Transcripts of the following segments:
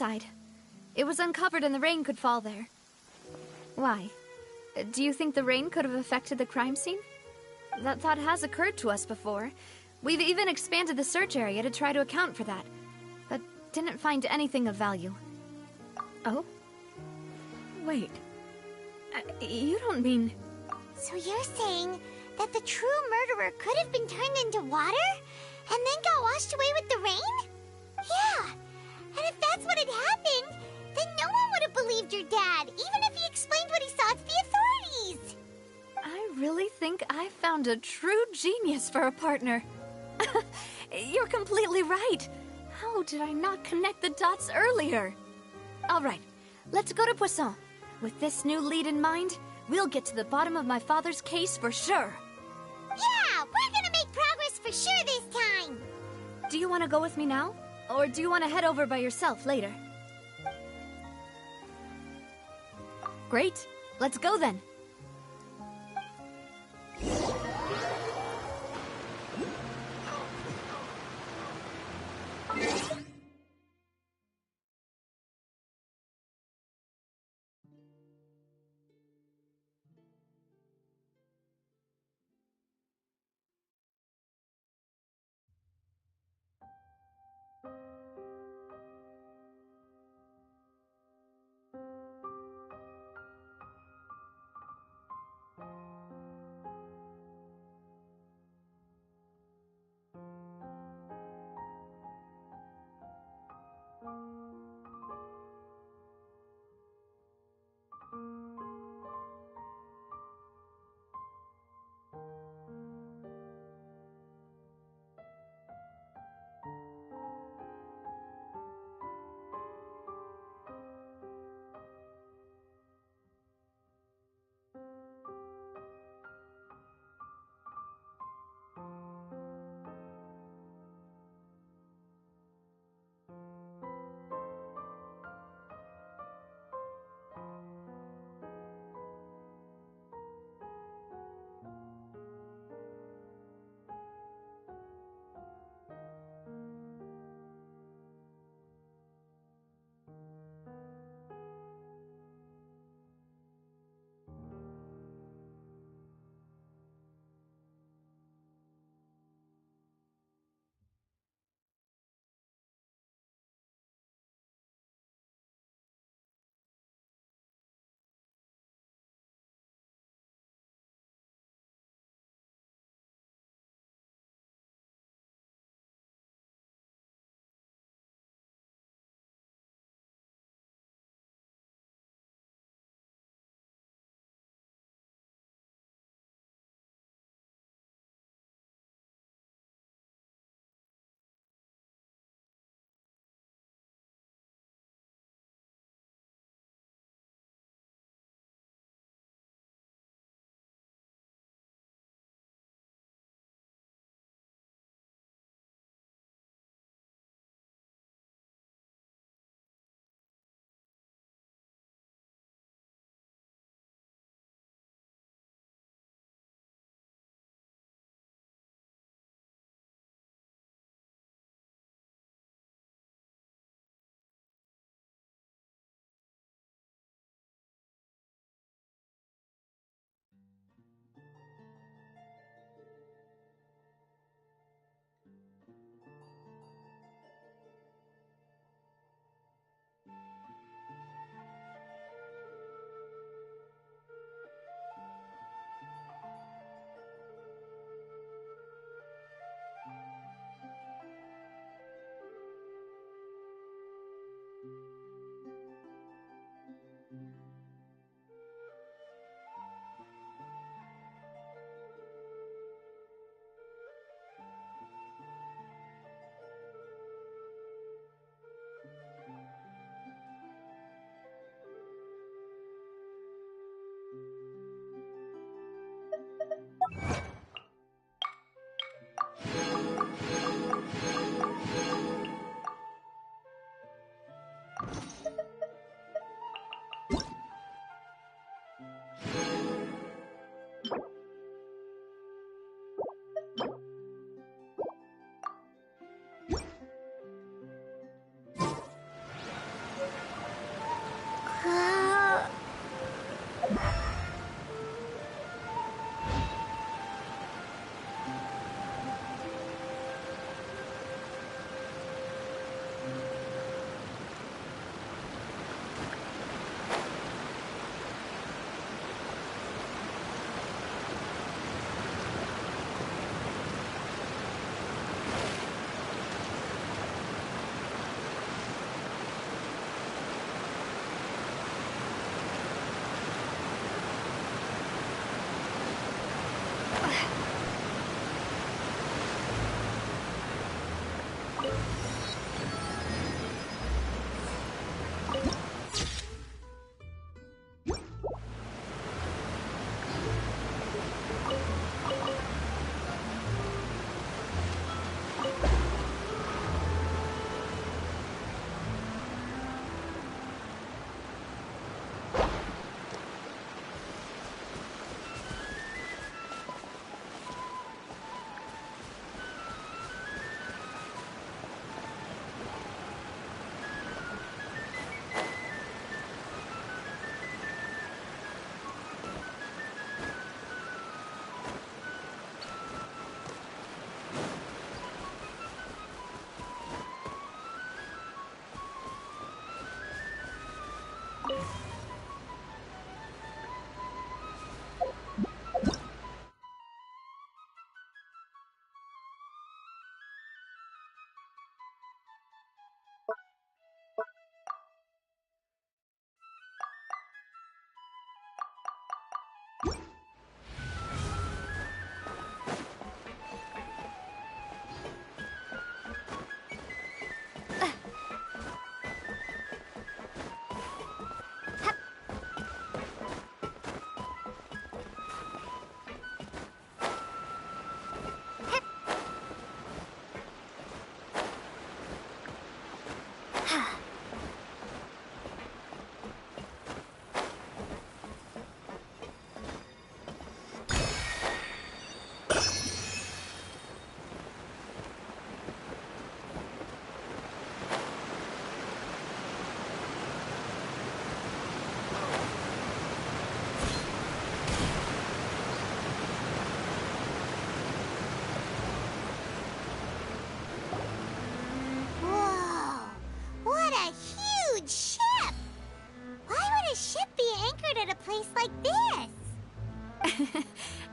outside. It was uncovered and the rain could fall there. Why? Do you think the rain could have affected the crime scene? That thought has occurred to us before. We've even expanded the search area to try to account for that, but didn't find anything of value. Oh? Wait. You don't mean... So you're saying that the true murderer could have been turned into water and then got washed away with the rain? Yeah, and if that's what had happened, then no one would have believed your dad, even if he explained what he saw to the authorities. I really think I found a true genius for a partner. You're completely right. How did I not connect the dots earlier? All right, let's go to Poisson. With this new lead in mind, we'll get to the bottom of my father's case for sure. Yeah, we're gonna make progress for sure this time. Do you want to go with me now? Or do you want to head over by yourself later? Great, let's go then.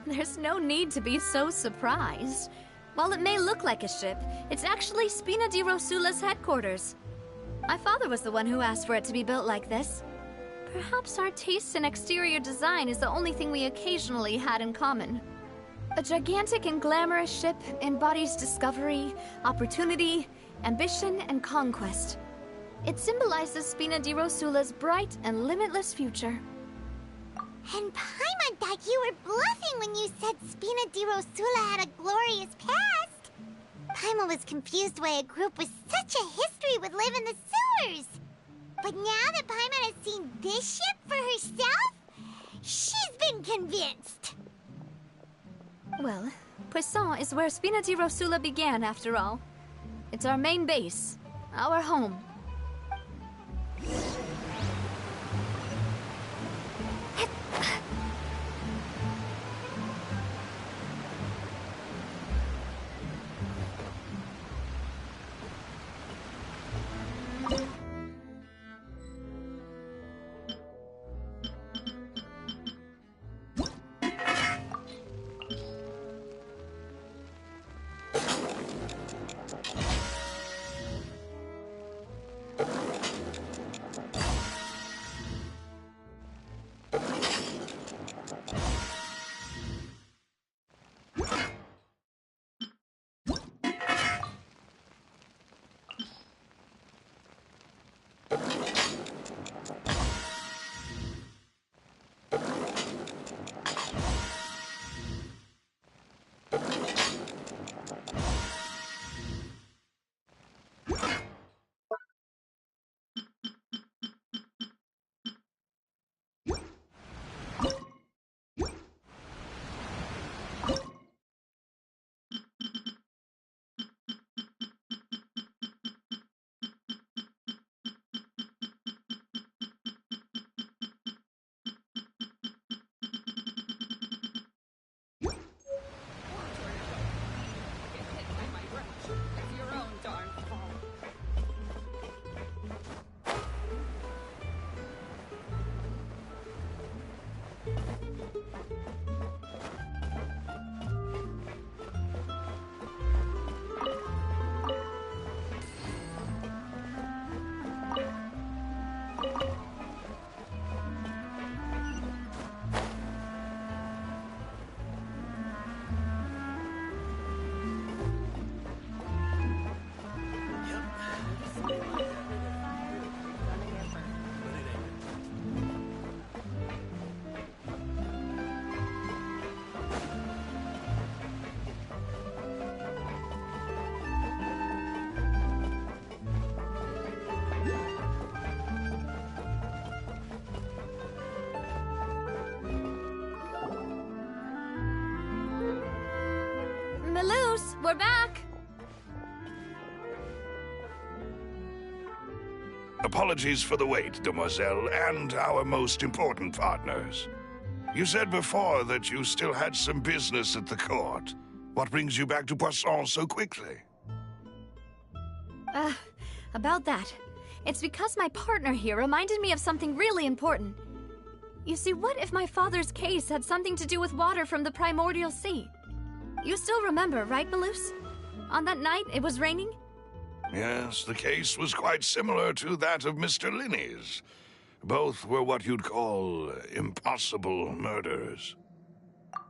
There's no need to be so surprised. While it may look like a ship, it's actually Spina di Rosula's headquarters. My father was the one who asked for it to be built like this. Perhaps our taste in exterior design is the only thing we occasionally had in common. A gigantic and glamorous ship embodies discovery, opportunity, ambition, and conquest. It symbolizes Spina di Rosula's bright and limitless future. And Paimon thought you were bluffing when you said Spina di Rosula had a glorious past. Paimon was confused why a group with such a history would live in the sewers. But now that Paimon has seen this ship for herself, she's been convinced. Well, Poisson is where Spina di Rosula began, after all. It's our main base, our home. Maloose, we're back! Apologies for the wait, demoiselle, and our most important partners. You said before that you still had some business at the court. What brings you back to Poisson so quickly? About that. It's because my partner here reminded me of something really important. You see, what if my father's case had something to do with water from the primordial sea? You still remember, right, Maloose? On that night, it was raining? Yes, the case was quite similar to that of Mr. Linney's. Both were what you'd call impossible murders.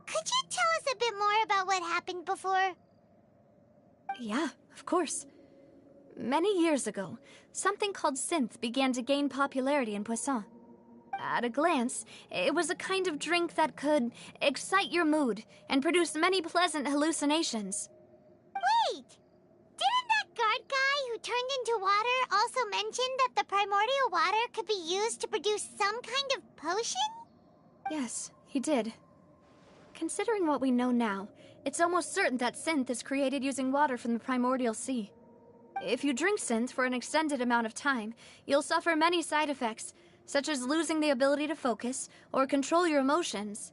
Could you tell us a bit more about what happened before? Yeah, of course. Many years ago, something called synth began to gain popularity in Poisson. At a glance, it was a kind of drink that could excite your mood and produce many pleasant hallucinations. Wait! Didn't that guard guy who turned into water also mention that the primordial water could be used to produce some kind of potion? Yes, he did. Considering what we know now, it's almost certain that synth is created using water from the primordial sea. If you drink synth for an extended amount of time, you'll suffer many side effects, such as losing the ability to focus or control your emotions.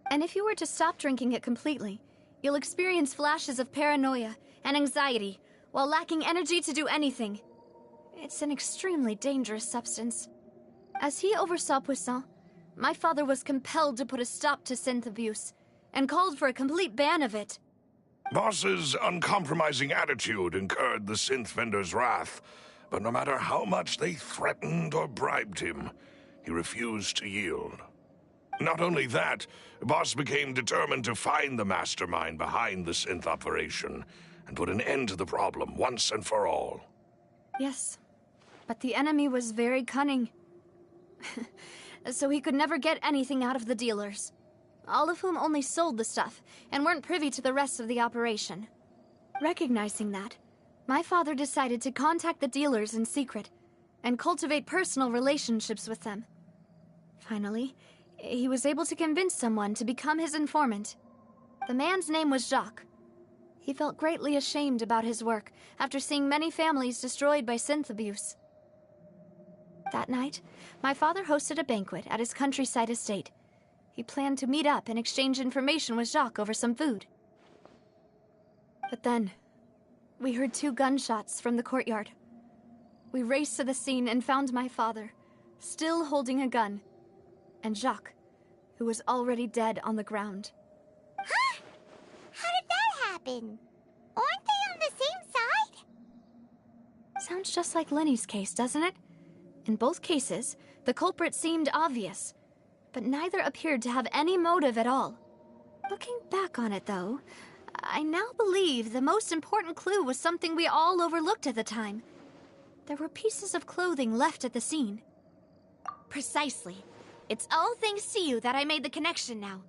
And if you were to stop drinking it completely, you'll experience flashes of paranoia and anxiety while lacking energy to do anything. It's an extremely dangerous substance. As he oversaw Poisson, my father was compelled to put a stop to synth abuse and called for a complete ban of it. Boss's uncompromising attitude incurred the synth vendor's wrath, but no matter how much they threatened or bribed him, he refused to yield. Not only that, Boss became determined to find the mastermind behind the synth operation and put an end to the problem once and for all. Yes, but the enemy was very cunning. So he could never get anything out of the dealers, all of whom only sold the stuff and weren't privy to the rest of the operation. Recognizing that, my father decided to contact the dealers in secret and cultivate personal relationships with them. Finally, he was able to convince someone to become his informant. The man's name was Jacques. He felt greatly ashamed about his work after seeing many families destroyed by synth abuse. That night, my father hosted a banquet at his countryside estate. He planned to meet up and exchange information with Jacques over some food. But then, we heard 2 gunshots from the courtyard. We raced to the scene and found my father, still holding a gun, and Jacques, who was already dead on the ground. Huh? How did that happen? Aren't they on the same side? Sounds just like Lenny's case, doesn't it? In both cases, the culprit seemed obvious, but neither appeared to have any motive at all. Looking back on it, though, I now believe the most important clue was something we all overlooked at the time. There were pieces of clothing left at the scene. Precisely. It's all thanks to you that I made the connection now.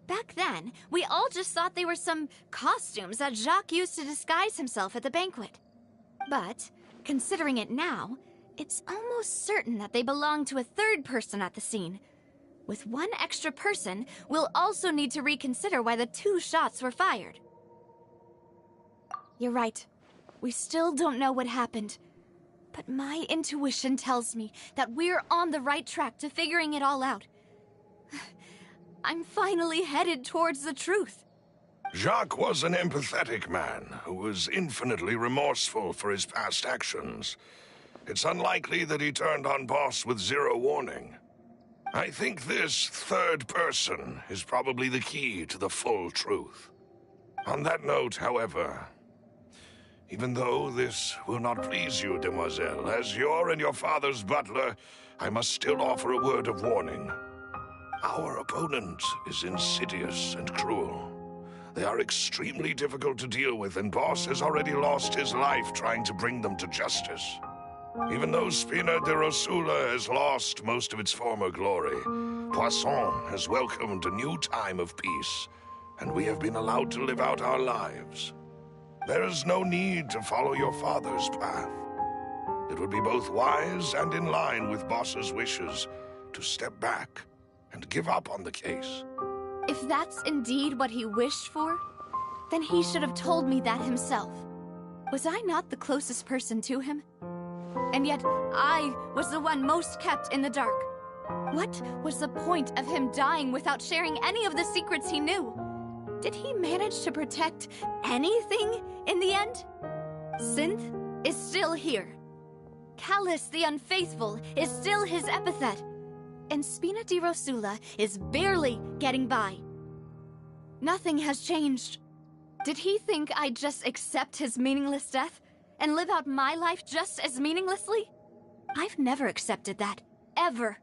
Back then, we all just thought they were some costumes that Jacques used to disguise himself at the banquet. But, considering it now, it's almost certain that they belong to a third person at the scene. With one extra person, we'll also need to reconsider why the 2 shots were fired. You're right. We still don't know what happened. But my intuition tells me that we're on the right track to figuring it all out. I'm finally headed towards the truth. Jacques was an empathetic man who was infinitely remorseful for his past actions. It's unlikely that he turned on Boss with 0 warning. I think this third person is probably the key to the full truth. On that note, however, even though this will not please you, demoiselle, as your and your father's butler, I must still offer a word of warning. Our opponent is insidious and cruel. They are extremely difficult to deal with, and Boss has already lost his life trying to bring them to justice. Even though Spina de Rosula has lost most of its former glory, Poisson has welcomed a new time of peace, and we have been allowed to live out our lives. There is no need to follow your father's path. It would be both wise and in line with Boss's wishes to step back and give up on the case. If that's indeed what he wished for, then he should have told me that himself. Was I not the closest person to him? And yet, I was the one most kept in the dark. What was the point of him dying without sharing any of the secrets he knew? Did he manage to protect anything in the end? Synth is still here. Callus the Unfaithful is still his epithet. And Spina di Rosula is barely getting by. Nothing has changed. Did he think I'd just accept his meaningless death and live out my life just as meaninglessly? I've never accepted that. Ever.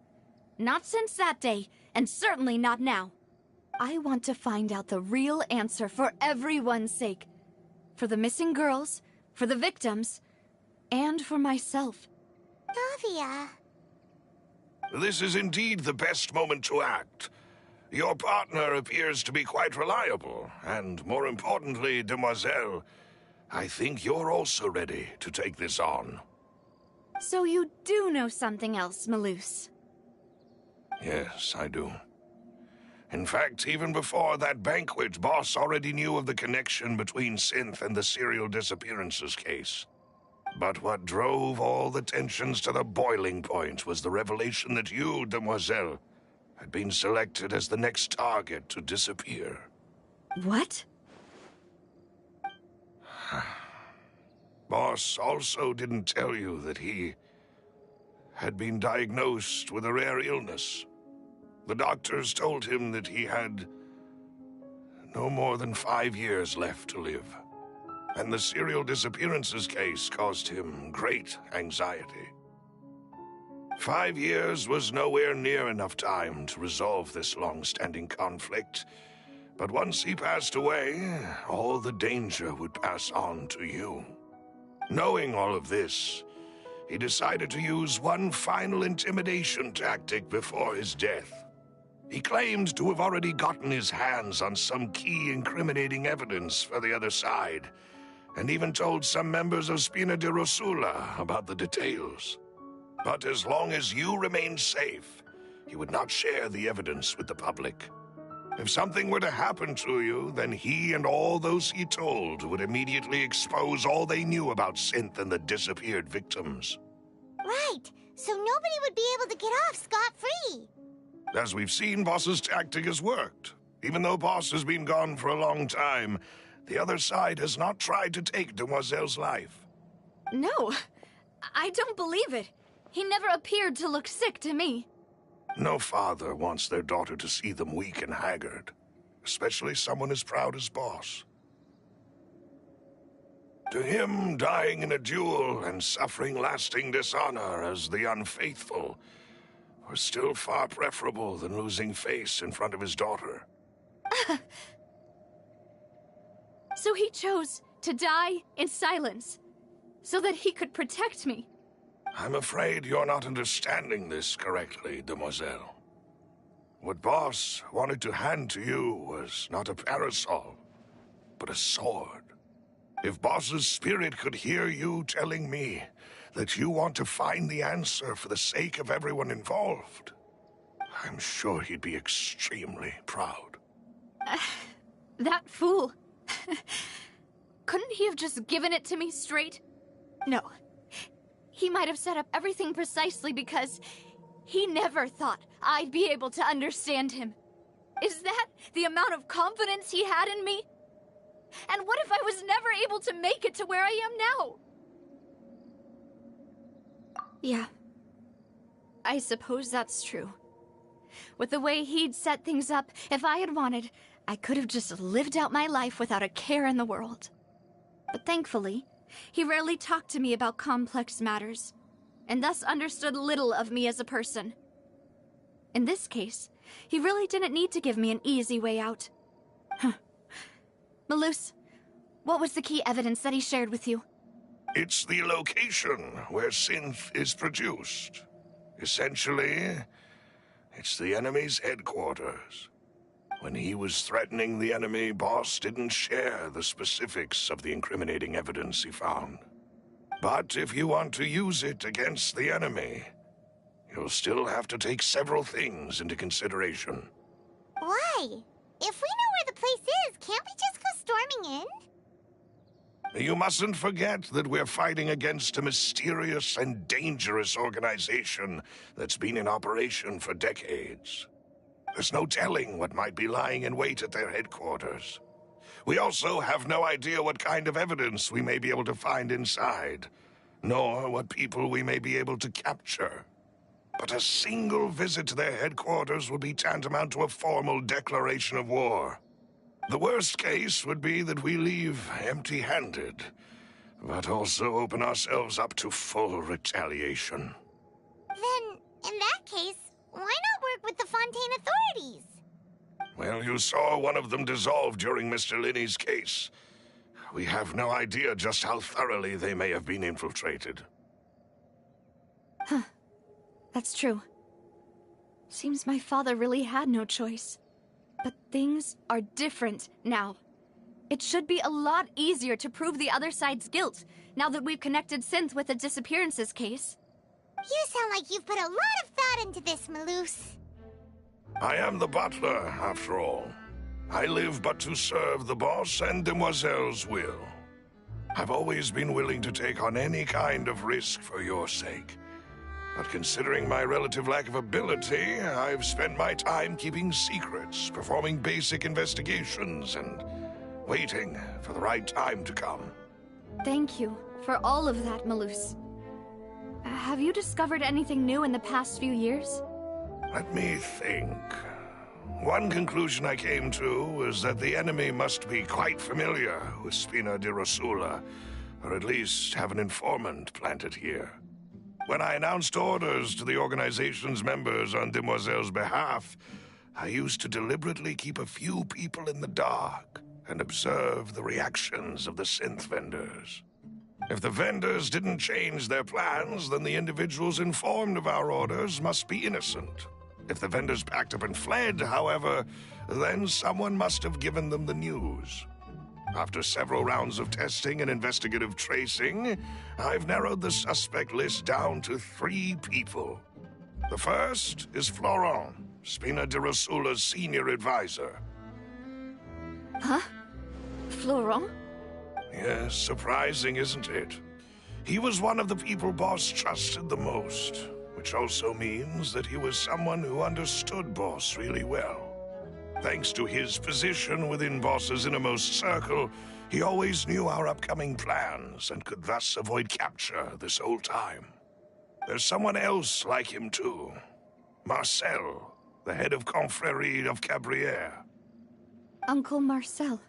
Not since that day, and certainly not now. I want to find out the real answer for everyone's sake. For the missing girls, for the victims, and for myself. Navia. This is indeed the best moment to act. Your partner appears to be quite reliable, and more importantly, demoiselle, I think you're also ready to take this on. So you do know something else, Maloose? Yes, I do. In fact, even before that banquet, Boss already knew of the connection between Synth and the serial disappearances case. But what drove all the tensions to the boiling point was the revelation that you, demoiselle, had been selected as the next target to disappear. What? Boss also didn't tell you that he had been diagnosed with a rare illness. The doctors told him that he had no more than 5 years left to live. And the serial disappearances case caused him great anxiety. 5 years was nowhere near enough time to resolve this long-standing conflict. But once he passed away, all the danger would pass on to you. Knowing all of this, he decided to use one final intimidation tactic before his death. He claimed to have already gotten his hands on some key incriminating evidence for the other side, and even told some members of Spina di Rosula about the details. But as long as you remained safe, he would not share the evidence with the public. If something were to happen to you, then he and all those he told would immediately expose all they knew about Synth and the disappeared victims. Right, so nobody would be able to get off scot-free. As we've seen, Boss's tactic has worked. Even though Boss has been gone for a long time, the other side has not tried to take Demoiselle's life. No, I don't believe it. He never appeared to look sick to me. No father wants their daughter to see them weak and haggard, especially someone as proud as Boss. To him, dying in a duel and suffering lasting dishonor as the unfaithful was still far preferable than losing face in front of his daughter. So he chose to die in silence, so that he could protect me. I'm afraid you're not understanding this correctly, Demoiselle. What Boss wanted to hand to you was not a parasol, but a sword. If Boss's spirit could hear you telling me that you want to find the answer for the sake of everyone involved, I'm sure he'd be extremely proud. That fool. Couldn't he have just given it to me straight? No. He might have set up everything precisely because he never thought I'd be able to understand him. Is that the amount of confidence he had in me? And what if I was never able to make it to where I am now? Yeah. I suppose that's true. With the way he'd set things up, if I had wanted, I could have just lived out my life without a care in the world. But thankfully, he rarely talked to me about complex matters, and thus understood little of me as a person. In this case, he really didn't need to give me an easy way out. Malus, what was the key evidence that he shared with you? It's the location where Synth is produced. Essentially, it's the enemy's headquarters. When he was threatening the enemy, Boss didn't share the specifics of the incriminating evidence he found. But if you want to use it against the enemy, you'll still have to take several things into consideration. Why? If we know where the place is, can't we just go storming in? You mustn't forget that we're fighting against a mysterious and dangerous organization that's been in operation for decades. There's no telling what might be lying in wait at their headquarters. We also have no idea what kind of evidence we may be able to find inside, nor what people we may be able to capture. But a single visit to their headquarters would be tantamount to a formal declaration of war. The worst case would be that we leave empty-handed, but also open ourselves up to full retaliation. Then, in that case, why not work with the Fontaine authorities? Well, you saw one of them dissolve during Mr. Linney's case. We have no idea just how thoroughly they may have been infiltrated. Huh. That's true. Seems my father really had no choice. But things are different now. It should be a lot easier to prove the other side's guilt, now that we've connected Synth with the disappearances case. You sound like you've put a lot of thought into this, Malus. I am the butler, after all. I live but to serve the boss and Demoiselle's will. I've always been willing to take on any kind of risk for your sake. But considering my relative lack of ability, I've spent my time keeping secrets, performing basic investigations, and waiting for the right time to come. Thank you for all of that, Malus. Have you discovered anything new in the past few years? Let me think. One conclusion I came to was that the enemy must be quite familiar with Spina di Rosula, or at least have an informant planted here. When I announced orders to the organization's members on Demoiselle's behalf, I used to deliberately keep a few people in the dark and observe the reactions of the synth vendors. If the vendors didn't change their plans, then the individuals informed of our orders must be innocent. If the vendors packed up and fled, however, then someone must have given them the news. After several rounds of testing and investigative tracing, I've narrowed the suspect list down to 3 people. The first is Florent, Spina di Rosula's senior advisor. Huh? Florent? Yes, surprising, isn't it? He was one of the people Boss trusted the most, which also means that he was someone who understood Boss really well. Thanks to his position within Boss's innermost circle, he always knew our upcoming plans and could thus avoid capture this whole time. There's someone else like him too. Marcel, the head of Confrérie of Cabrières. Uncle Marcel.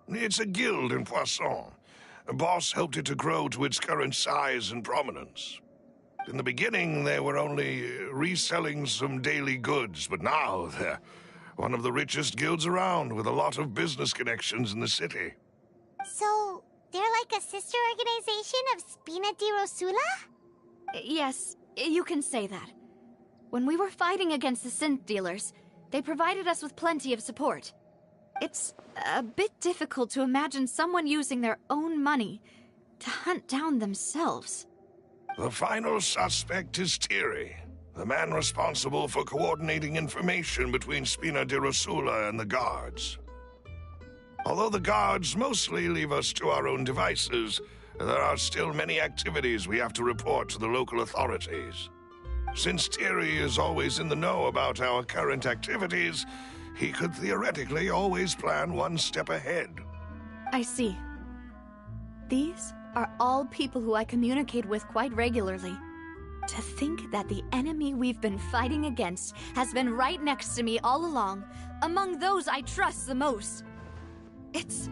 It's a guild in Poisson. Boss helped it to grow to its current size and prominence. In the beginning, they were only reselling some daily goods, but now they're one of the richest guilds around with a lot of business connections in the city. So, they're like a sister organization of Spina di Rosula? Yes, you can say that. When we were fighting against the synth dealers, they provided us with plenty of support. It's a bit difficult to imagine someone using their own money to hunt down themselves. The final suspect is Thierry, the man responsible for coordinating information between Spina di Rosula and the guards. Although the guards mostly leave us to our own devices, there are still many activities we have to report to the local authorities. Since Thierry is always in the know about our current activities, he could theoretically always plan one step ahead. I see. These are all people who I communicate with quite regularly. To think that the enemy we've been fighting against has been right next to me all along, among those I trust the most. It's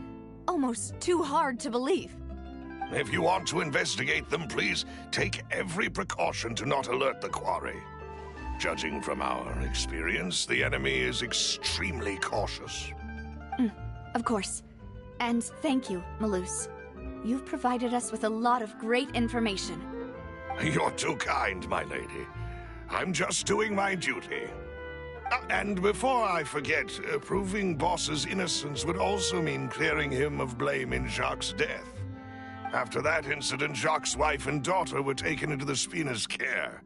almost too hard to believe. If you want to investigate them, please take every precaution to not alert the quarry. Judging from our experience, the enemy is extremely cautious. Of course. And thank you, Malus. You've provided us with a lot of great information. You're too kind, my lady. I'm just doing my duty. And before I forget, proving Boss's innocence would also mean clearing him of blame in Jacques' death. After that incident, Jacques' wife and daughter were taken into the Spina's care.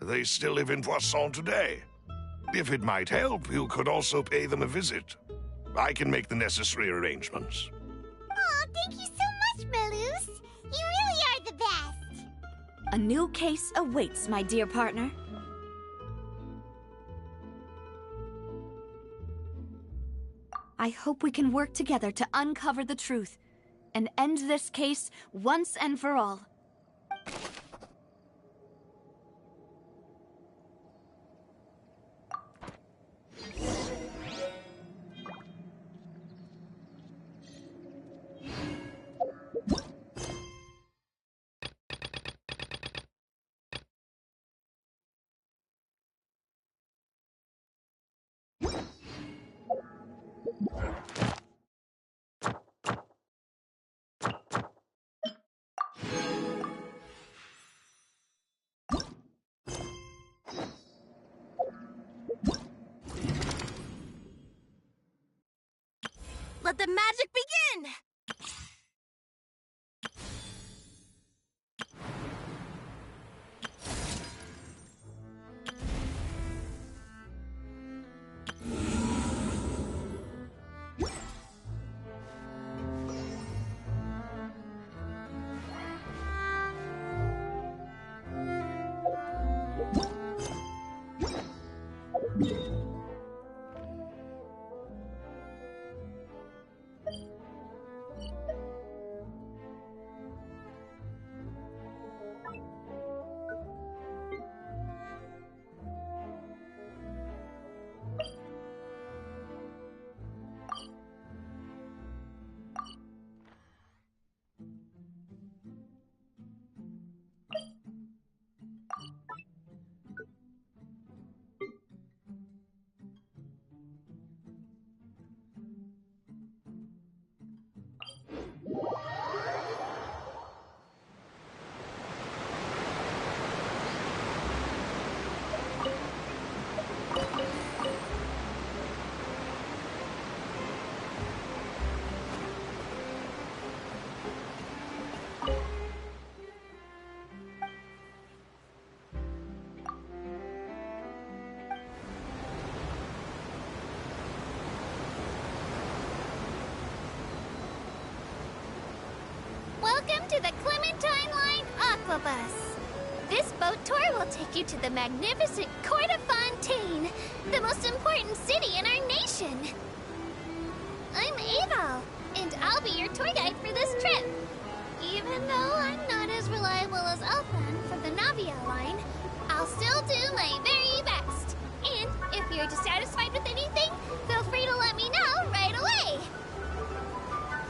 They still live in Poisson today. If it might help, you could also pay them a visit. I can make the necessary arrangements. Oh, thank you so much, Malus. You really are the best. A new case awaits, my dear partner. I hope we can work together to uncover the truth and end this case once and for all. Let the magic begin! to the Clementine Line Aquabus. This boat tour will take you to the magnificent court of Fontaine, the most important city in our nation. I'm Aval, and I'll be your tour guide for this trip. Even though I'm not as reliable as Elfan from the Navia line, I'll still do my very best. And if you're dissatisfied with anything, feel free to let me know right away.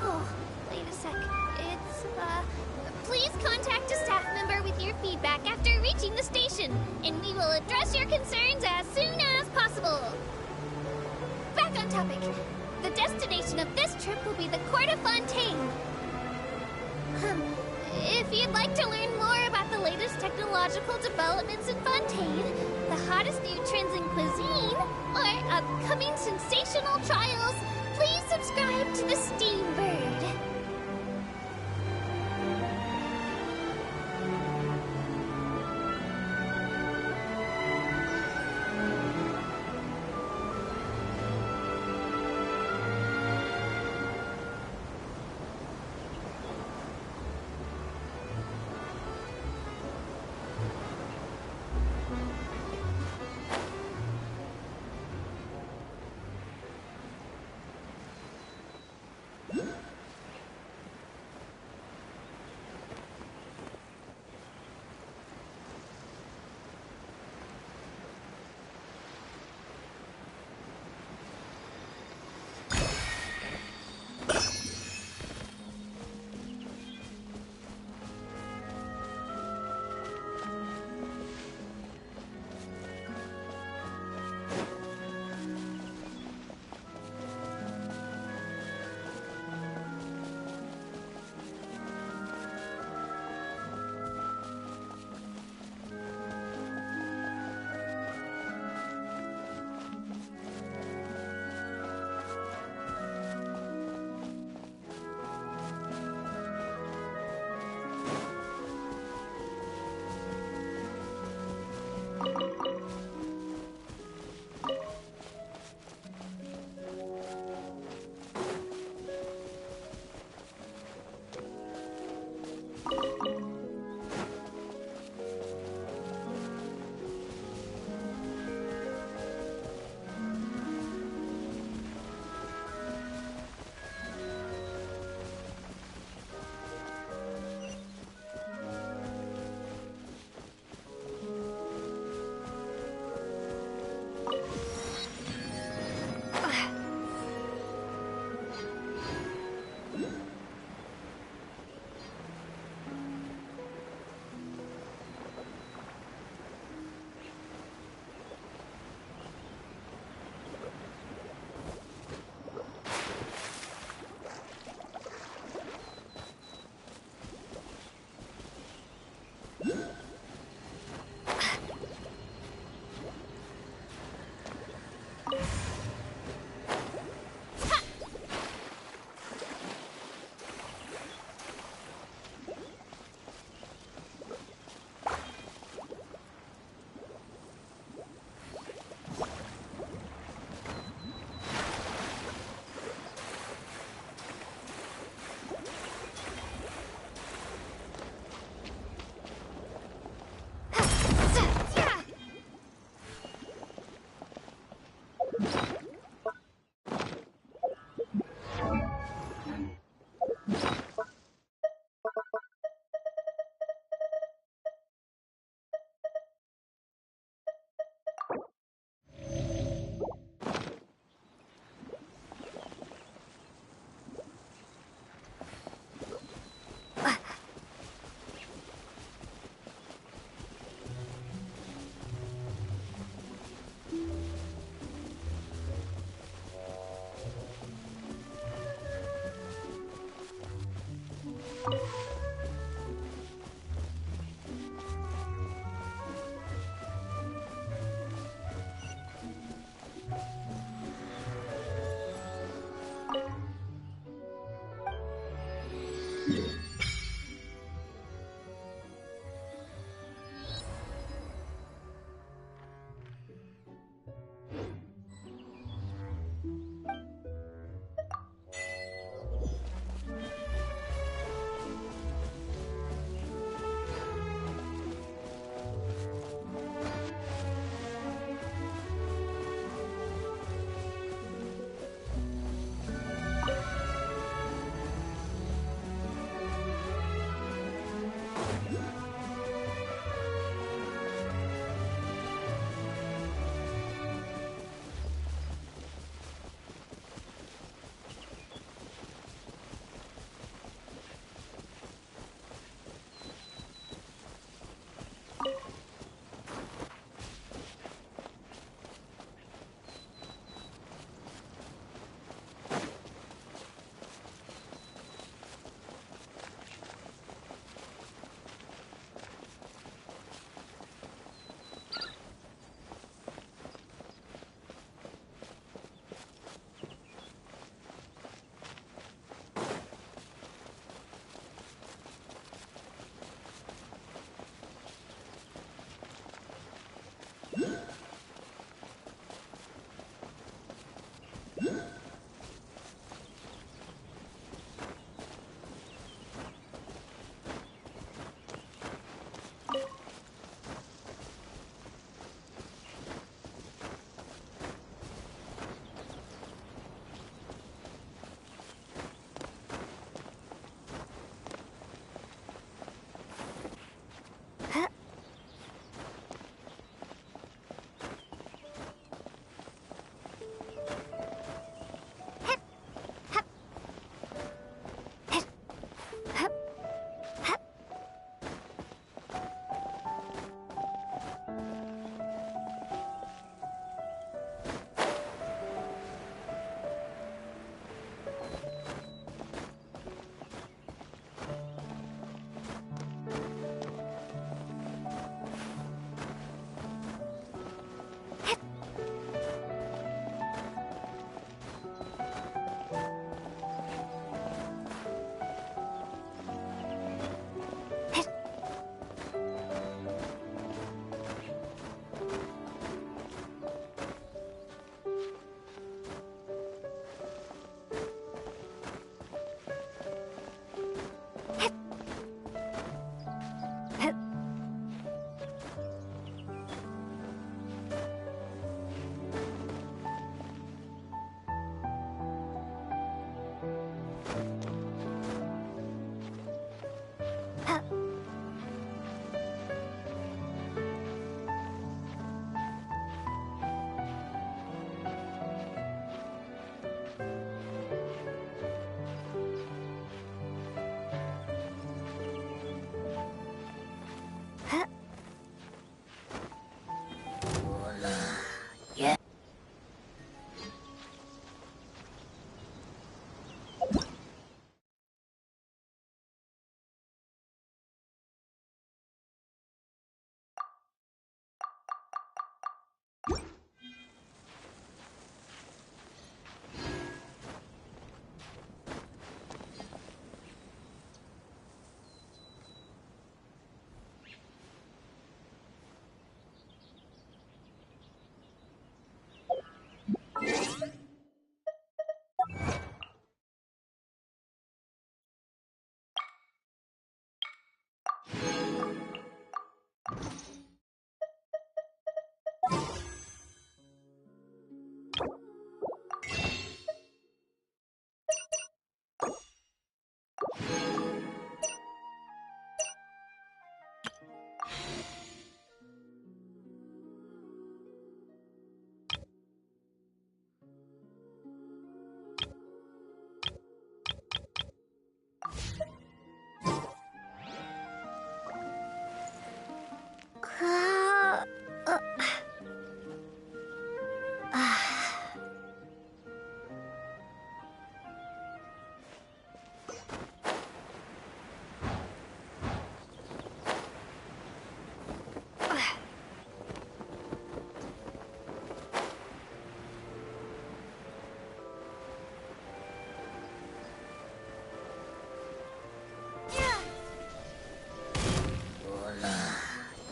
Oh, wait a sec. Please contact a staff member with your feedback after reaching the station, and we will address your concerns as soon as possible. Back on topic. The destination of this trip will be the Court of Fontaine. If you'd like to learn more about the latest technological developments in Fontaine, the hottest new trends in cuisine, or upcoming sensational trials, please subscribe to the Steambird.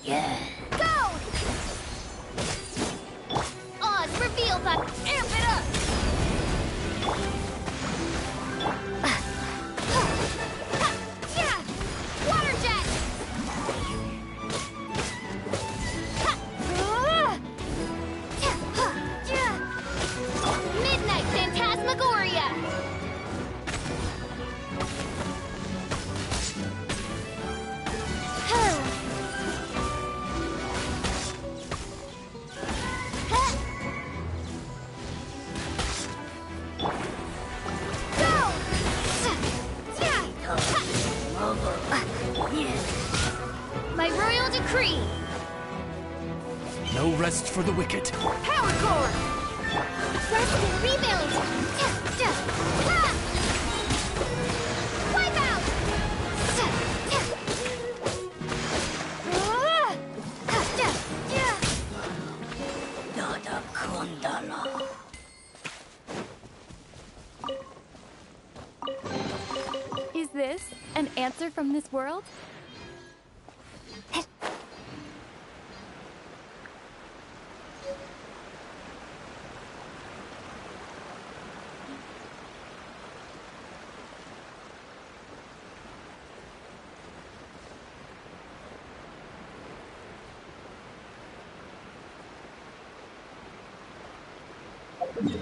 Go! Oz, reveal that! Amp it up! Water jet! Midnight Phantasmagoria! My royal decree! No rest for the wicked. Power core! Rest and rebuild! Wipe out! Is this an answer from this world? Yeah.